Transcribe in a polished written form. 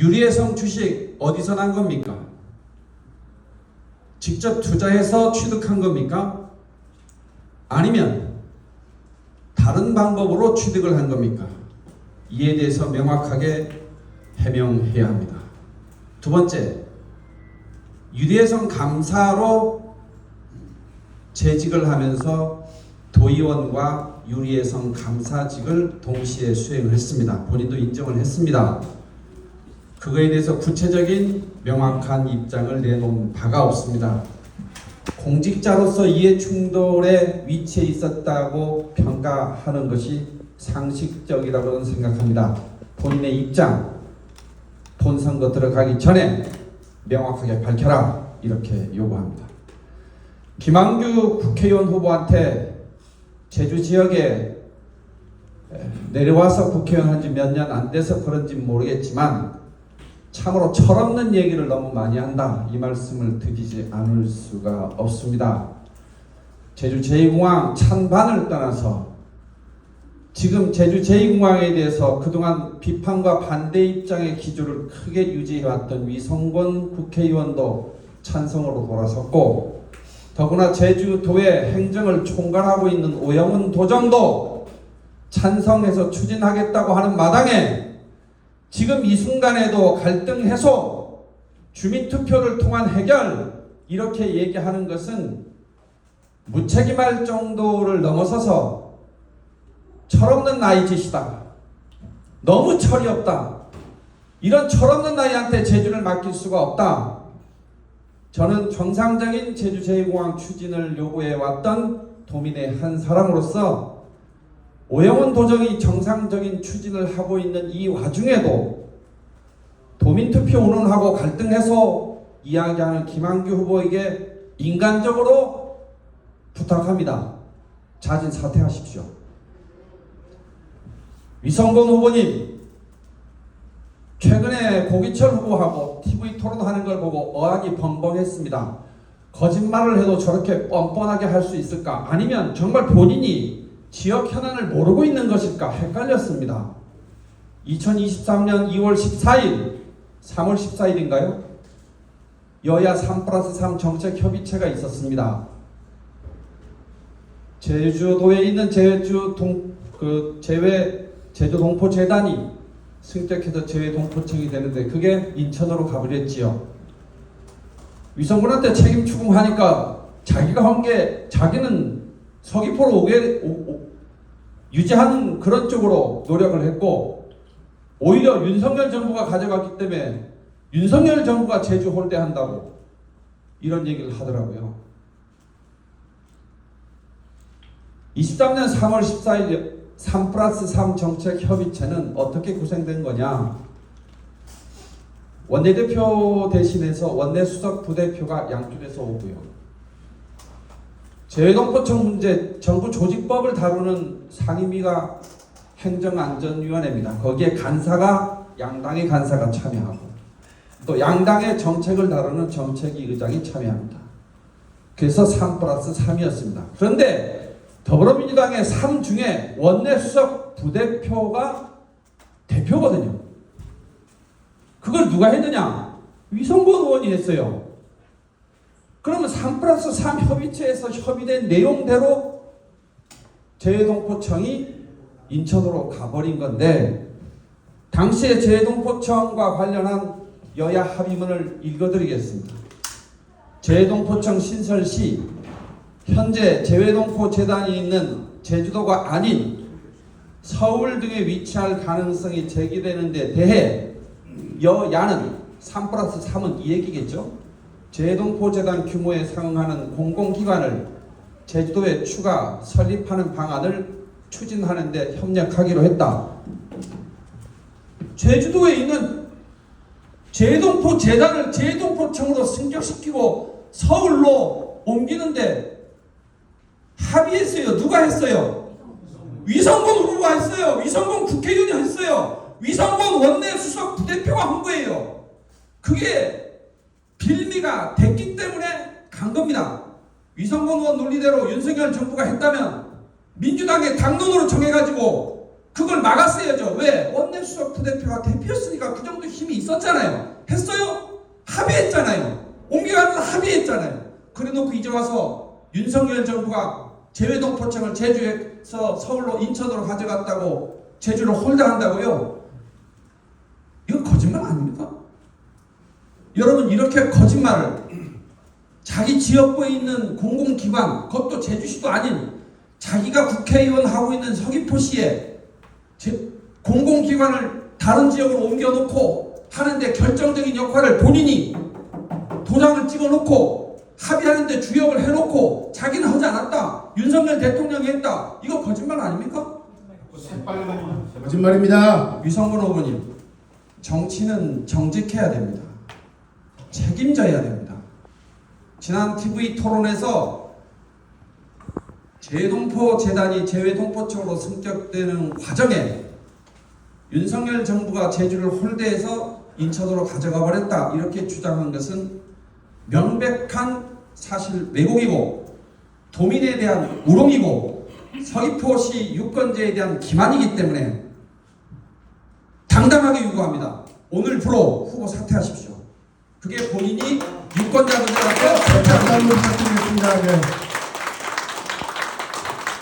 유리해성 주식 어디서 난 겁니까? 직접 투자해서 취득한 겁니까? 아니면 다른 방법으로 취득을 한 겁니까? 이에 대해서 명확하게 해명해야 합니다. 두 번째, 유리해성 감사로 재직을 하면서 도의원과 유리해성 감사직을 동시에 수행을 했습니다. 본인도 인정을 했습니다. 그거에 대해서 구체적인 명확한 입장을 내놓은 바가 없습니다. 공직자로서 이해충돌의 위치에 있었다고 평가하는 것이 상식적이라고 생각합니다. 본인의 입장, 본선거 들어가기 전에 명확하게 밝혀라, 이렇게 요구합니다. 김한규 국회의원 후보한테 제주 지역에 내려와서 국회의원 한 지 몇 년 안 돼서 그런지 모르겠지만 참으로 철없는 얘기를 너무 많이 한다, 이 말씀을 드리지 않을 수가 없습니다. 제주 제2공항 찬반을 떠나서 지금 제주 제2공항에 대해서 그동안 비판과 반대 입장의 기조를 크게 유지해왔던 위성권 국회의원도 찬성으로 돌아섰고, 더구나 제주도의 행정을 총괄하고 있는 오영훈 도정도 찬성해서 추진하겠다고 하는 마당에 지금 이 순간에도 갈등 해소, 주민투표를 통한 해결, 이렇게 얘기하는 것은 무책임할 정도를 넘어서서 철없는 나이짓이다, 너무 철이 없다, 이런 철없는 나이한테 제주를 맡길 수가 없다. 저는 정상적인 제주 제2공항 추진을 요구해왔던 도민의 한 사람으로서 오영훈 도정이 정상적인 추진을 하고 있는 이 와중에도 도민투표 운운하고 갈등 해소 이야기하는 김한규 후보에게 인간적으로 부탁합니다. 자진 사퇴하십시오. 위성권 후보님, 최근에 고기철 후보하고 TV 토론하는 걸 보고 어학이 벙벙했습니다. 거짓말을 해도 저렇게 뻔뻔하게 할 수 있을까? 아니면 정말 본인이 지역 현안을 모르고 있는 것일까 헷갈렸습니다. 2023년 2월 14일, 3월 14일인가요? 여야 3+3 정책협의체가 있었습니다. 제주도에 있는 제주동포재단이 승격해서 제외동포청이 되는데 그게 인천으로 가버렸지요. 위성군한테 책임 추궁하니까 자기가 한 게 자기는 서귀포로 유지하는 그런 쪽으로 노력을 했고, 오히려 윤석열 정부가 가져갔기 때문에 윤석열 정부가 제주 홀대한다고 이런 얘기를 하더라고요. 23년 3월 14일 3+3 정책협의체는 어떻게 구성된 거냐? 원내대표 대신해서 원내수석 부대표가 양쪽에서 오고요. 제외동포청 문제 정부 조직법을 다루는 상임위가 행정안전위원회입니다. 거기에 양당의 간사가 참여하고 또 양당의 정책을 다루는 정책위 의장이 참여합니다. 그래서 3+3이었습니다. 그런데 더불어민주당의 3 중에 원내수석 부대표가 대표거든요. 그걸 누가 했느냐? 위성권 의원이 했어요. 그러면 3+3 협의체에서 협의된 내용대로 제외동포청이 인천으로 가버린 건데, 당시에 제외동포청과 관련한 여야 합의문을 읽어드리겠습니다. 제외동포청 신설 시 현재 제외동포재단이 있는 제주도가 아닌 서울 등에 위치할 가능성이 제기되는 데 대해 여야는 3+3은 이 얘기겠죠. 제동포재단 규모에 상응하는 공공기관을 제주도에 추가 설립하는 방안을 추진하는 데 협력하기로 했다. 제주도에 있는 제동포재단을 제동포청으로 승격시키고 서울로 옮기는데 합의했어요. 누가 했어요? 위성권 후보가 했어요. 위성권 국회의원이 했어요. 위성권 원내수석 부대표가 한 거예요. 그게 빌미가 됐기 때문에 간 겁니다. 위성권 의원 논리대로 윤석열 정부가 했다면 민주당의 당론으로 정해가지고 그걸 막았어야죠. 왜? 원내수석 부대표가 대표였으니까 그 정도 힘이 있었잖아요. 했어요? 합의했잖아요. 옮겨가면서 합의했잖아요. 그래놓고 이제 와서 윤석열 정부가 재외동포청을 제주에서 서울로 인천으로 가져갔다고 제주를 홀대한다고요? 이거 거짓말 아닙니까? 여러분 이렇게 거짓말을 자기 지역구에 있는 공공기관, 그것도 제주시도 아닌 자기가 국회의원 하고 있는 서귀포시에 공공기관을 다른 지역으로 옮겨놓고 하는데 결정적인 역할을 본인이 도장을 찍어놓고 합의하는데 주역을 해놓고 자기는 하지 않았다. 윤석열 대통령이 했다. 이거 거짓말 아닙니까? 거짓말입니다. 유성근 후보님, 정치는 정직해야 됩니다. 책임져야 됩니다. 지난 TV 토론에서 재동포 재단이 재외동포청으로 승격되는 과정에 윤석열 정부가 제주를 홀대해서 인천으로 가져가 버렸다 이렇게 주장한 것은 명백한 사실 왜곡이고 도민에 대한 우롱이고 서귀포시 유권자에 대한 기만이기 때문에 당당하게 요구합니다. 오늘부로 후보 사퇴하십시오. 그게 본인이 유권자들한테 부탁드리겠습니다. 네.